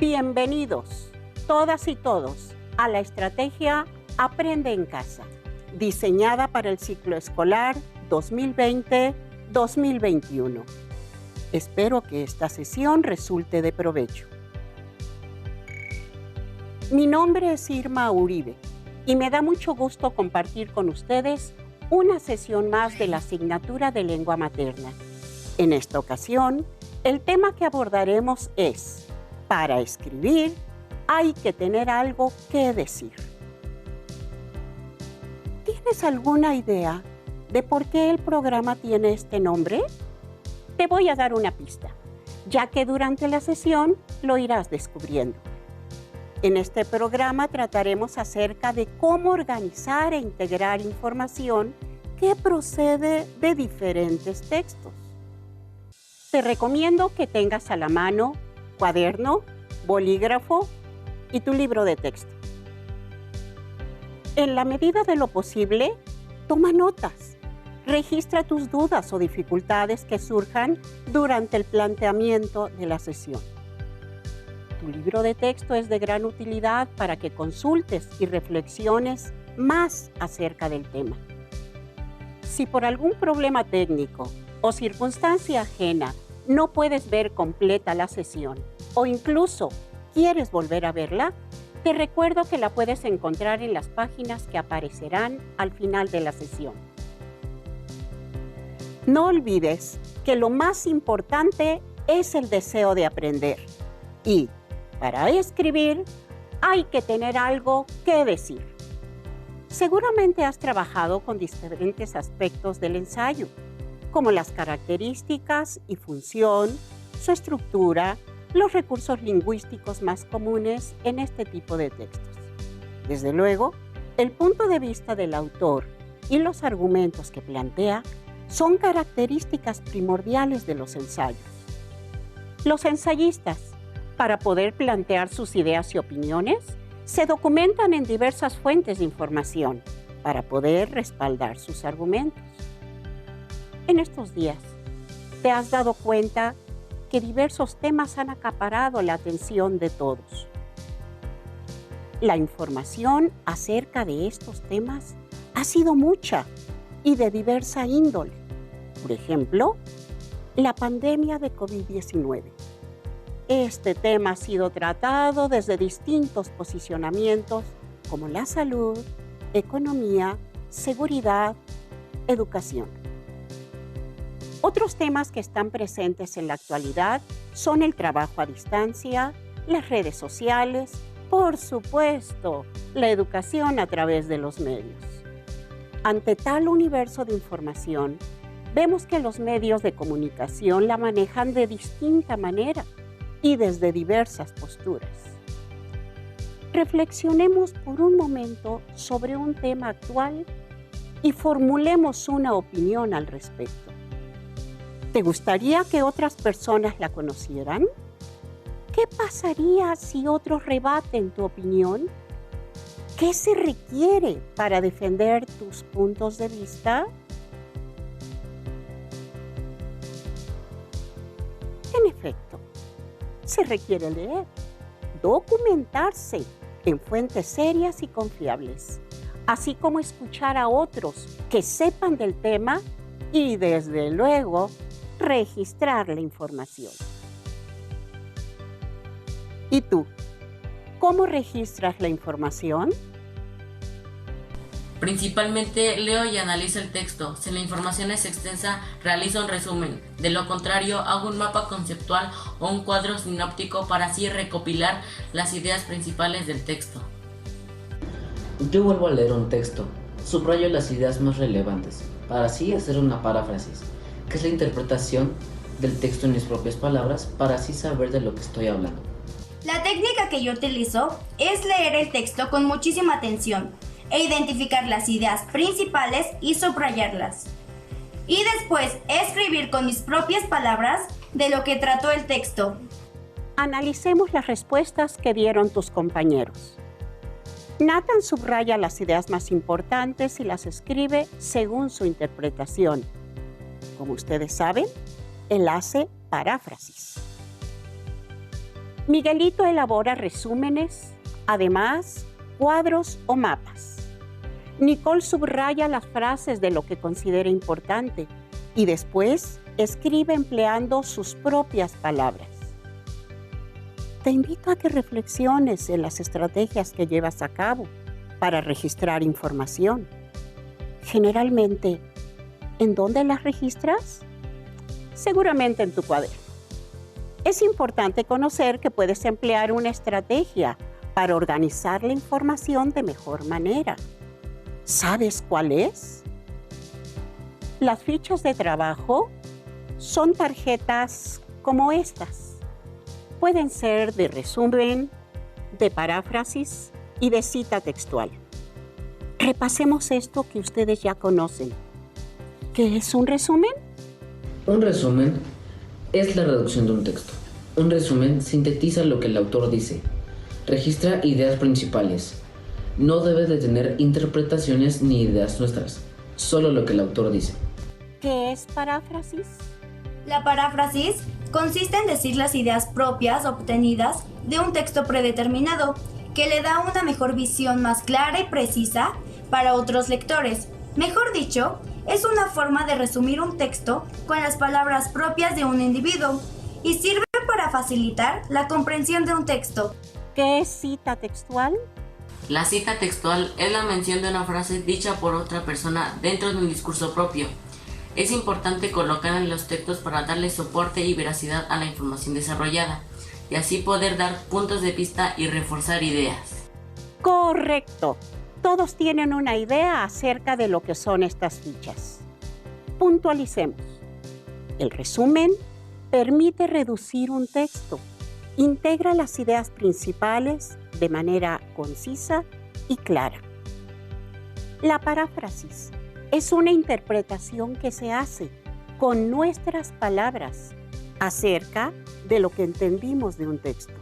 Bienvenidos, todas y todos, a la estrategia Aprende en Casa, diseñada para el ciclo escolar 2020-2021. Espero que esta sesión resulte de provecho. Mi nombre es Irma Uribe y me da mucho gusto compartir con ustedes una sesión más de la asignatura de lengua materna. En esta ocasión, el tema que abordaremos es: para escribir hay que tener algo que decir. ¿Tienes alguna idea de por qué el programa tiene este nombre? Te voy a dar una pista, ya que durante la sesión lo irás descubriendo. En este programa trataremos acerca de cómo organizar e integrar información que procede de diferentes textos. Te recomiendo que tengas a la mano cuaderno, bolígrafo y tu libro de texto. En la medida de lo posible, toma notas. Registra tus dudas o dificultades que surjan durante el planteamiento de la sesión. Tu libro de texto es de gran utilidad para que consultes y reflexiones más acerca del tema. Si por algún problema técnico o circunstancia ajena no puedes ver completa la sesión o incluso quieres volver a verla, te recuerdo que la puedes encontrar en las páginas que aparecerán al final de la sesión. No olvides que lo más importante es el deseo de aprender y, para escribir, hay que tener algo que decir. Seguramente has trabajado con diferentes aspectos del ensayo, como las características y función, su estructura, los recursos lingüísticos más comunes en este tipo de textos. Desde luego, el punto de vista del autor y los argumentos que plantea son características primordiales de los ensayos. Los ensayistas, para poder plantear sus ideas y opiniones, se documentan en diversas fuentes de información para poder respaldar sus argumentos. En estos días, ¿te has dado cuenta que diversos temas han acaparado la atención de todos? La información acerca de estos temas ha sido mucha y de diversa índole. Por ejemplo, la pandemia de COVID-19. Este tema ha sido tratado desde distintos posicionamientos como la salud, economía, seguridad, educación. Otros temas que están presentes en la actualidad son el trabajo a distancia, las redes sociales, por supuesto, la educación a través de los medios. Ante tal universo de información, vemos que los medios de comunicación la manejan de distinta manera y desde diversas posturas. Reflexionemos por un momento sobre un tema actual y formulemos una opinión al respecto. ¿Te gustaría que otras personas la conocieran? ¿Qué pasaría si otros rebaten tu opinión? ¿Qué se requiere para defender tus puntos de vista? En efecto, se requiere leer, documentarse en fuentes serias y confiables, así como escuchar a otros que sepan del tema y, desde luego, registrar la información. ¿Y tú? ¿Cómo registras la información? Principalmente leo y analizo el texto. Si la información es extensa, realizo un resumen. De lo contrario, hago un mapa conceptual o un cuadro sinóptico para así recopilar las ideas principales del texto. Yo vuelvo a leer un texto, subrayo las ideas más relevantes, para así hacer una paráfrasis, que es la interpretación del texto en mis propias palabras, para así saber de lo que estoy hablando. La técnica que yo utilizo es leer el texto con muchísima atención e identificar las ideas principales y subrayarlas. Y después escribir con mis propias palabras de lo que trató el texto. Analicemos las respuestas que dieron tus compañeros. Nathan subraya las ideas más importantes y las escribe según su interpretación. Como ustedes saben, él hace paráfrasis. Miguelito elabora resúmenes, además, cuadros o mapas. Nicole subraya las frases de lo que considera importante y después escribe empleando sus propias palabras. Te invito a que reflexiones en las estrategias que llevas a cabo para registrar información. Generalmente, ¿en dónde las registras? Seguramente en tu cuaderno. Es importante conocer que puedes emplear una estrategia para organizar la información de mejor manera. ¿Sabes cuál es? Las fichas de trabajo son tarjetas como estas. Pueden ser de resumen, de paráfrasis y de cita textual. Repasemos esto que ustedes ya conocen. ¿Qué es un resumen? Un resumen es la reducción de un texto. Un resumen sintetiza lo que el autor dice. Registra ideas principales. No debe de tener interpretaciones ni ideas nuestras, solo lo que el autor dice. ¿Qué es paráfrasis? La paráfrasis consiste en decir las ideas propias obtenidas de un texto predeterminado, que le da una mejor visión más clara y precisa para otros lectores. Mejor dicho, es una forma de resumir un texto con las palabras propias de un individuo y sirve para facilitar la comprensión de un texto. ¿Qué es cita textual? La cita textual es la mención de una frase dicha por otra persona dentro de un discurso propio. Es importante colocar en los textos para darle soporte y veracidad a la información desarrollada, y así poder dar puntos de vista y reforzar ideas. Correcto. Todos tienen una idea acerca de lo que son estas fichas. Puntualicemos. El resumen permite reducir un texto, integra las ideas principales de manera concisa y clara. La paráfrasis es una interpretación que se hace con nuestras palabras acerca de lo que entendimos de un texto.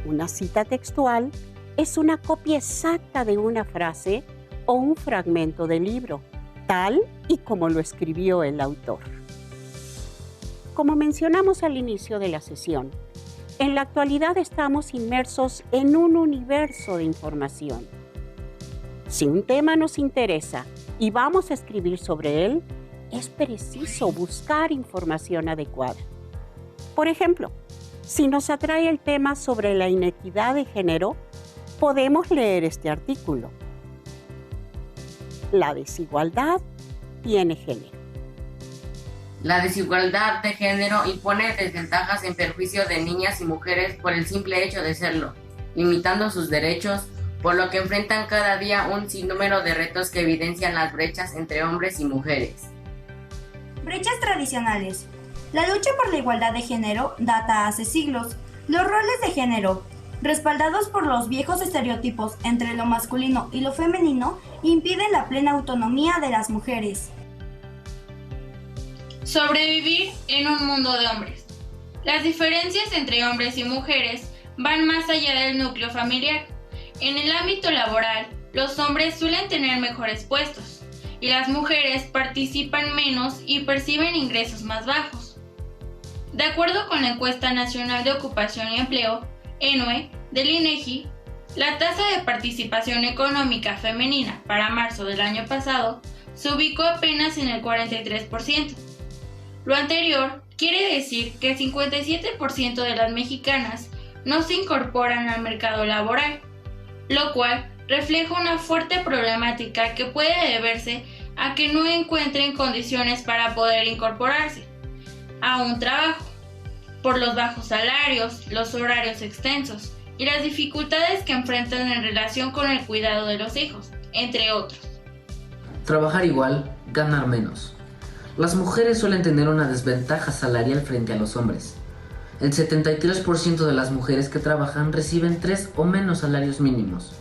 Una cita textual es una copia exacta de una frase o un fragmento del libro, tal y como lo escribió el autor. Como mencionamos al inicio de la sesión, en la actualidad estamos inmersos en un universo de información. Si un tema nos interesa y vamos a escribir sobre él, es preciso buscar información adecuada. Por ejemplo, si nos atrae el tema sobre la inequidad de género, podemos leer este artículo. La desigualdad tiene género. La desigualdad de género impone desventajas en perjuicio de niñas y mujeres por el simple hecho de serlo, limitando sus derechos, por lo que enfrentan cada día un sinnúmero de retos que evidencian las brechas entre hombres y mujeres. Brechas tradicionales. La lucha por la igualdad de género data hace siglos. Los roles de género, respaldados por los viejos estereotipos entre lo masculino y lo femenino, impiden la plena autonomía de las mujeres. Sobrevivir en un mundo de hombres. Las diferencias entre hombres y mujeres van más allá del núcleo familiar. En el ámbito laboral, los hombres suelen tener mejores puestos y las mujeres participan menos y perciben ingresos más bajos. De acuerdo con la Encuesta Nacional de Ocupación y Empleo, ENOE, del INEGI, la tasa de participación económica femenina para marzo del año pasado se ubicó apenas en el 43%. Lo anterior quiere decir que el 57% de las mexicanas no se incorporan al mercado laboral, lo cual refleja una fuerte problemática que puede deberse a que no encuentren condiciones para poder incorporarse a un trabajo, por los bajos salarios, los horarios extensos y las dificultades que enfrentan en relación con el cuidado de los hijos, entre otros. Trabajar igual, ganar menos. Las mujeres suelen tener una desventaja salarial frente a los hombres. El 73% de las mujeres que trabajan reciben 3 o menos salarios mínimos,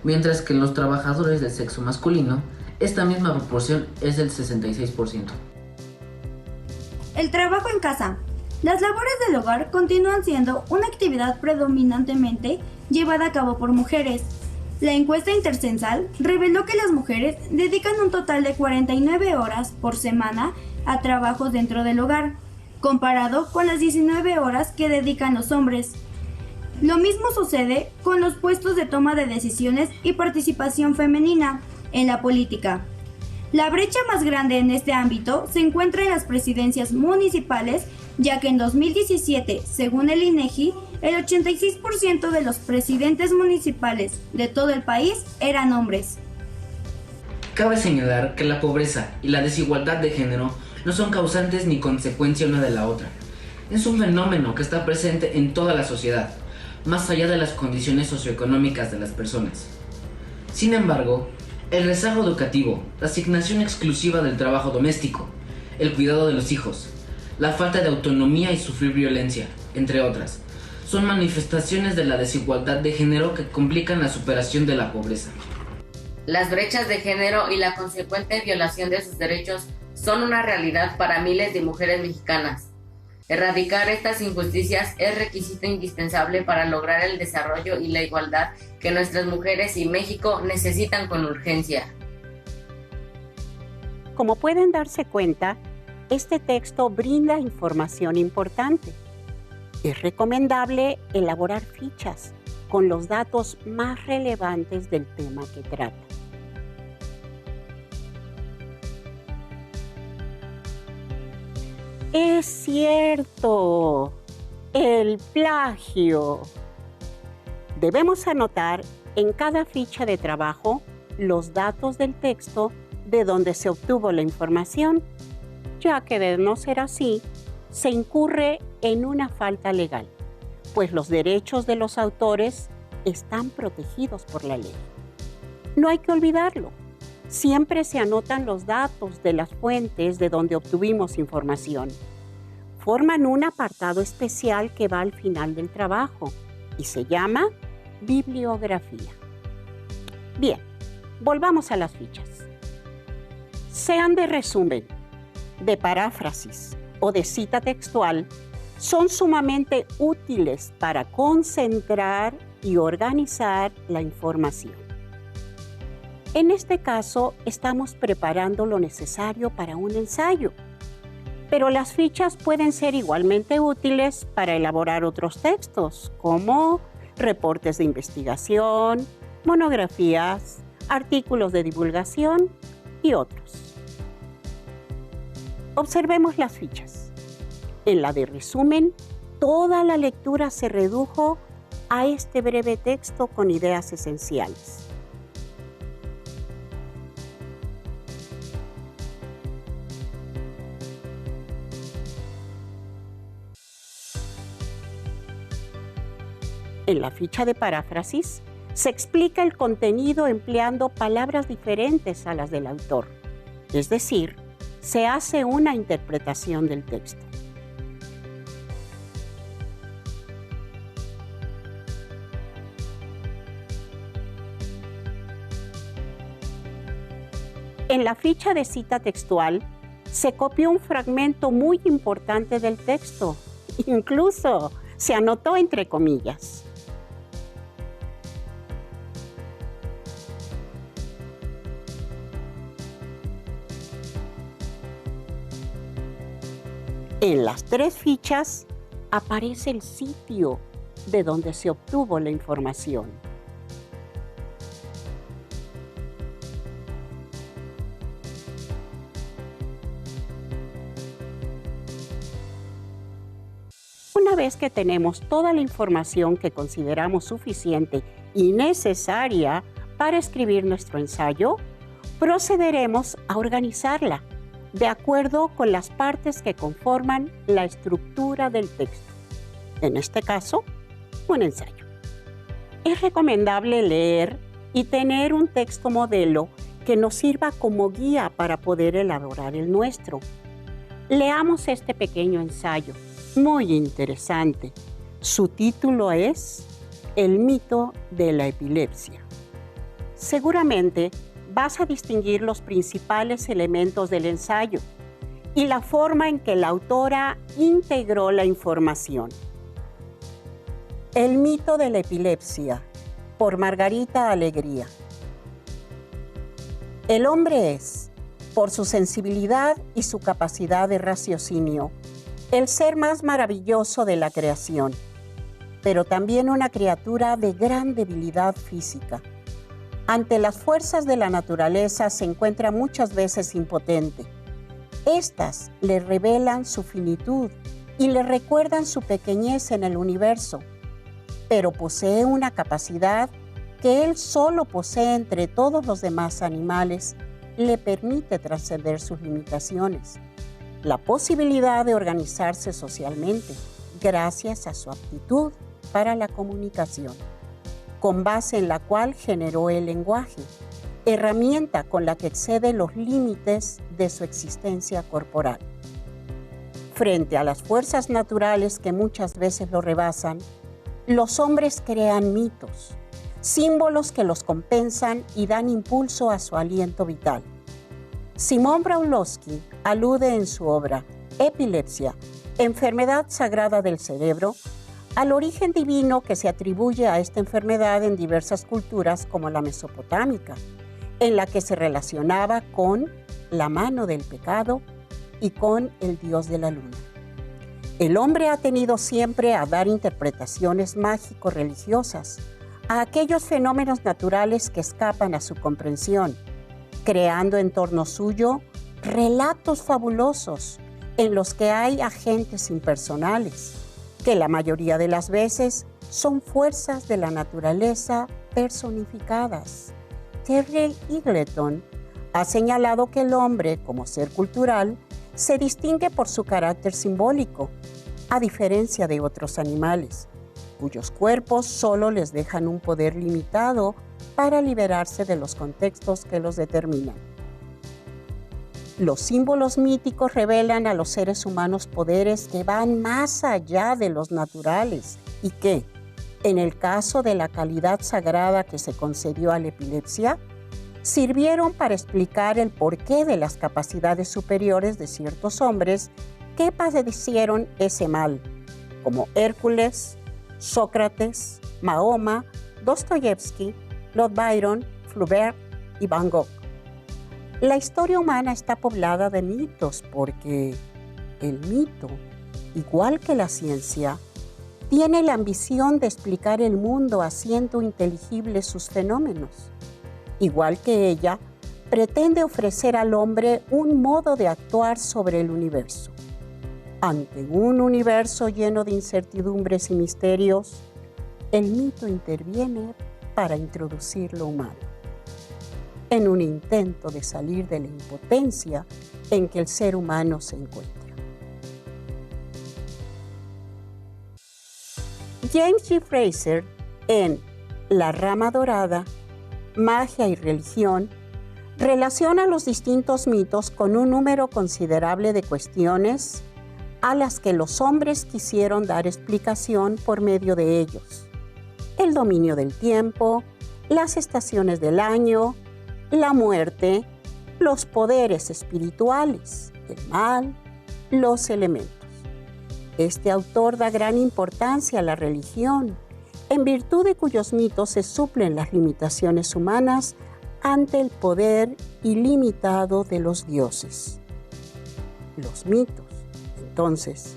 mientras que en los trabajadores del sexo masculino, esta misma proporción es del 66%. El trabajo en casa. Las labores del hogar continúan siendo una actividad predominantemente llevada a cabo por mujeres. La encuesta intercensal reveló que las mujeres dedican un total de 49 horas por semana a trabajos dentro del hogar, comparado con las 19 horas que dedican los hombres. Lo mismo sucede con los puestos de toma de decisiones y participación femenina en la política. La brecha más grande en este ámbito se encuentra en las presidencias municipales, ya que en 2017, según el INEGI, el 86% de los presidentes municipales de todo el país eran hombres. Cabe señalar que la pobreza y la desigualdad de género no son causantes ni consecuencia una de la otra. Es un fenómeno que está presente en toda la sociedad, más allá de las condiciones socioeconómicas de las personas. Sin embargo, el rezago educativo, la asignación exclusiva del trabajo doméstico, el cuidado de los hijos, la falta de autonomía y sufrir violencia, entre otras, son manifestaciones de la desigualdad de género que complican la superación de la pobreza. Las brechas de género y la consecuente violación de sus derechos son una realidad para miles de mujeres mexicanas. Erradicar estas injusticias es requisito indispensable para lograr el desarrollo y la igualdad que nuestras mujeres y México necesitan con urgencia. Como pueden darse cuenta, este texto brinda información importante. Es recomendable elaborar fichas con los datos más relevantes del tema que trata. Es cierto, el plagio. Debemos anotar en cada ficha de trabajo los datos del texto de donde se obtuvo la información, ya que de no ser así, se incurre en una falta legal, pues los derechos de los autores están protegidos por la ley. No hay que olvidarlo. Siempre se anotan los datos de las fuentes de donde obtuvimos información. Forman un apartado especial que va al final del trabajo y se llama bibliografía. Bien, volvamos a las fichas. Sean de resumen, de paráfrasis o de cita textual, son sumamente útiles para concentrar y organizar la información. En este caso, estamos preparando lo necesario para un ensayo, pero las fichas pueden ser igualmente útiles para elaborar otros textos, como reportes de investigación, monografías, artículos de divulgación y otros. Observemos las fichas. En la de resumen, toda la lectura se redujo a este breve texto con ideas esenciales. En la ficha de paráfrasis, se explica el contenido empleando palabras diferentes a las del autor, es decir, se hace una interpretación del texto. En la ficha de cita textual, se copió un fragmento muy importante del texto, incluso se anotó entre comillas. En las tres fichas aparece el sitio de donde se obtuvo la información. Una vez que tenemos toda la información que consideramos suficiente y necesaria para escribir nuestro ensayo, procederemos a organizarla de acuerdo con las partes que conforman la estructura del texto. En este caso, un ensayo. Es recomendable leer y tener un texto modelo que nos sirva como guía para poder elaborar el nuestro. Leamos este pequeño ensayo, muy interesante. Su título es El mito de la epilepsia. Seguramente vas a distinguir los principales elementos del ensayo y la forma en que la autora integró la información. El mito de la epilepsia, por Margarita Alegría. El hombre es, por su sensibilidad y su capacidad de raciocinio, el ser más maravilloso de la creación, pero también una criatura de gran debilidad física. Ante las fuerzas de la naturaleza se encuentra muchas veces impotente. Estas le revelan su finitud y le recuerdan su pequeñez en el universo, pero posee una capacidad que él solo posee entre todos los demás animales, le permite trascender sus limitaciones. La posibilidad de organizarse socialmente, gracias a su aptitud para la comunicación, con base en la cual generó el lenguaje, herramienta con la que excede los límites de su existencia corporal. Frente a las fuerzas naturales que muchas veces lo rebasan, los hombres crean mitos, símbolos que los compensan y dan impulso a su aliento vital. Simón Braulovsky alude en su obra Epilepsia, enfermedad sagrada del cerebro, al origen divino que se atribuye a esta enfermedad en diversas culturas como la mesopotámica, en la que se relacionaba con la mano del pecado y con el dios de la luna. El hombre ha tenido siempre a dar interpretaciones mágico-religiosas a aquellos fenómenos naturales que escapan a su comprensión, creando en torno suyo relatos fabulosos en los que hay agentes impersonales, que la mayoría de las veces son fuerzas de la naturaleza personificadas. Terry Eagleton ha señalado que el hombre, como ser cultural, se distingue por su carácter simbólico, a diferencia de otros animales, cuyos cuerpos solo les dejan un poder limitado para liberarse de los contextos que los determinan. Los símbolos míticos revelan a los seres humanos poderes que van más allá de los naturales y que, en el caso de la calidad sagrada que se concedió a la epilepsia, sirvieron para explicar el porqué de las capacidades superiores de ciertos hombres que padecieron ese mal, como Hércules, Sócrates, Mahoma, Dostoyevsky, Lord Byron, Flaubert y Van Gogh. La historia humana está poblada de mitos porque el mito, igual que la ciencia, tiene la ambición de explicar el mundo haciendo inteligibles sus fenómenos. Igual que ella, pretende ofrecer al hombre un modo de actuar sobre el universo. Ante un universo lleno de incertidumbres y misterios, el mito interviene para introducir lo humano, en un intento de salir de la impotencia en que el ser humano se encuentra. James G. Fraser, en La rama dorada, magia y religión, relaciona los distintos mitos con un número considerable de cuestiones a las que los hombres quisieron dar explicación por medio de ellos: el dominio del tiempo, las estaciones del año, la muerte, los poderes espirituales, el mal, los elementos. Este autor da gran importancia a la religión, en virtud de cuyos mitos se suplen las limitaciones humanas ante el poder ilimitado de los dioses. Los mitos, entonces,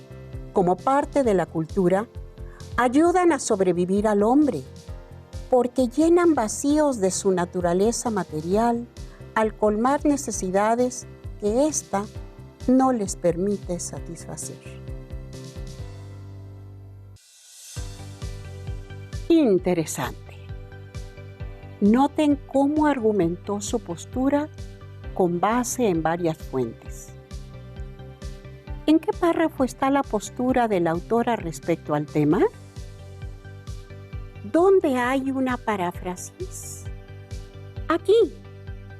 como parte de la cultura, ayudan a sobrevivir al hombre, porque llenan vacíos de su naturaleza material al colmar necesidades que ésta no les permite satisfacer. Interesante. Noten cómo argumentó su postura con base en varias fuentes. ¿En qué párrafo está la postura de la autora respecto al tema? ¿Dónde hay una paráfrasis? Aquí,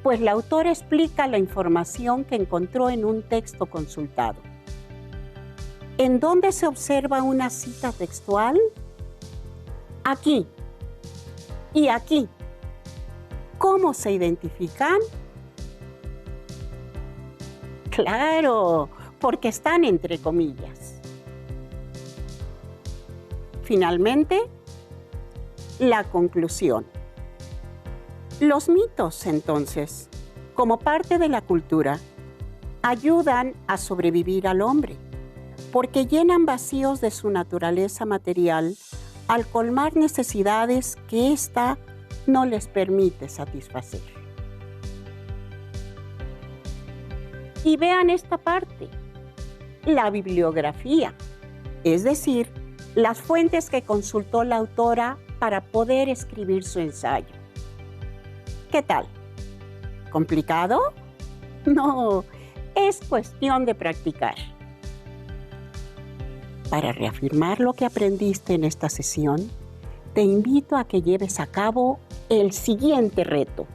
pues la autora explica la información que encontró en un texto consultado. ¿En dónde se observa una cita textual? Aquí y aquí. ¿Cómo se identifican? Claro, porque están entre comillas. Finalmente, la conclusión. Los mitos, entonces, como parte de la cultura, ayudan a sobrevivir al hombre, porque llenan vacíos de su naturaleza material al colmar necesidades que ésta no les permite satisfacer. Y vean esta parte, la bibliografía, es decir, las fuentes que consultó la autora para poder escribir su ensayo. ¿Qué tal? ¿Complicado? No, es cuestión de practicar. Para reafirmar lo que aprendiste en esta sesión, te invito a que lleves a cabo el siguiente reto.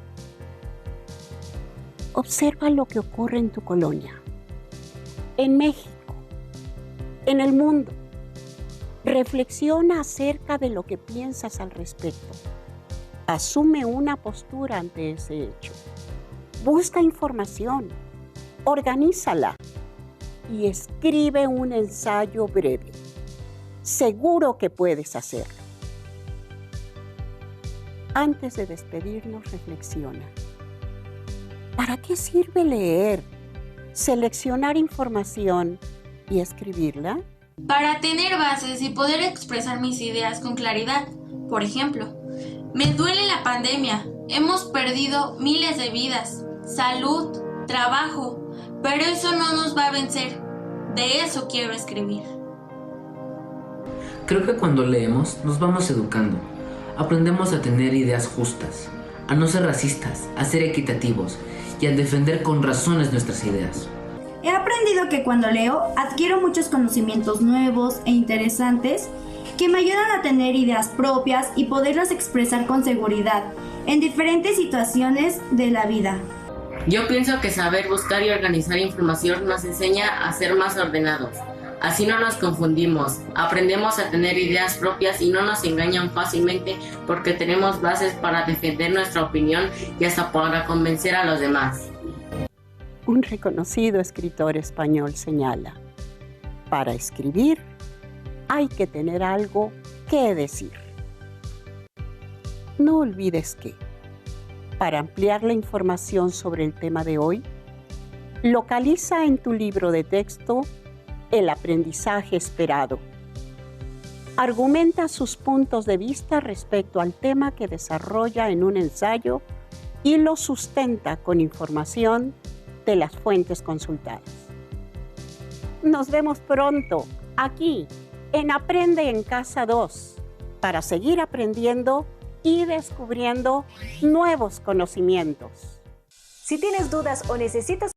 Observa lo que ocurre en tu colonia, en México, en el mundo. Reflexiona acerca de lo que piensas al respecto. Asume una postura ante ese hecho. Busca información, organízala y escribe un ensayo breve. Seguro que puedes hacerlo. Antes de despedirnos, reflexiona. ¿Para qué sirve leer, seleccionar información y escribirla? Para tener bases y poder expresar mis ideas con claridad. Por ejemplo, me duele la pandemia. Hemos perdido miles de vidas, salud, trabajo, pero eso no nos va a vencer. De eso quiero escribir. Creo que cuando leemos nos vamos educando. Aprendemos a tener ideas justas, a no ser racistas, a ser equitativos y a defender con razones nuestras ideas. He aprendido que cuando leo adquiero muchos conocimientos nuevos e interesantes que me ayudan a tener ideas propias y poderlas expresar con seguridad en diferentes situaciones de la vida. Yo pienso que saber buscar y organizar información nos enseña a ser más ordenados. Así no nos confundimos, aprendemos a tener ideas propias y no nos engañan fácilmente porque tenemos bases para defender nuestra opinión y hasta para convencer a los demás. Un reconocido escritor español señala, para escribir hay que tener algo que decir. No olvides que, para ampliar la información sobre el tema de hoy, localiza en tu libro de texto El aprendizaje esperado. Argumenta sus puntos de vista respecto al tema que desarrolla en un ensayo y lo sustenta con información de las fuentes consultadas. Nos vemos pronto aquí en Aprende en Casa 2 para seguir aprendiendo y descubriendo nuevos conocimientos. Si tienes dudas o necesitas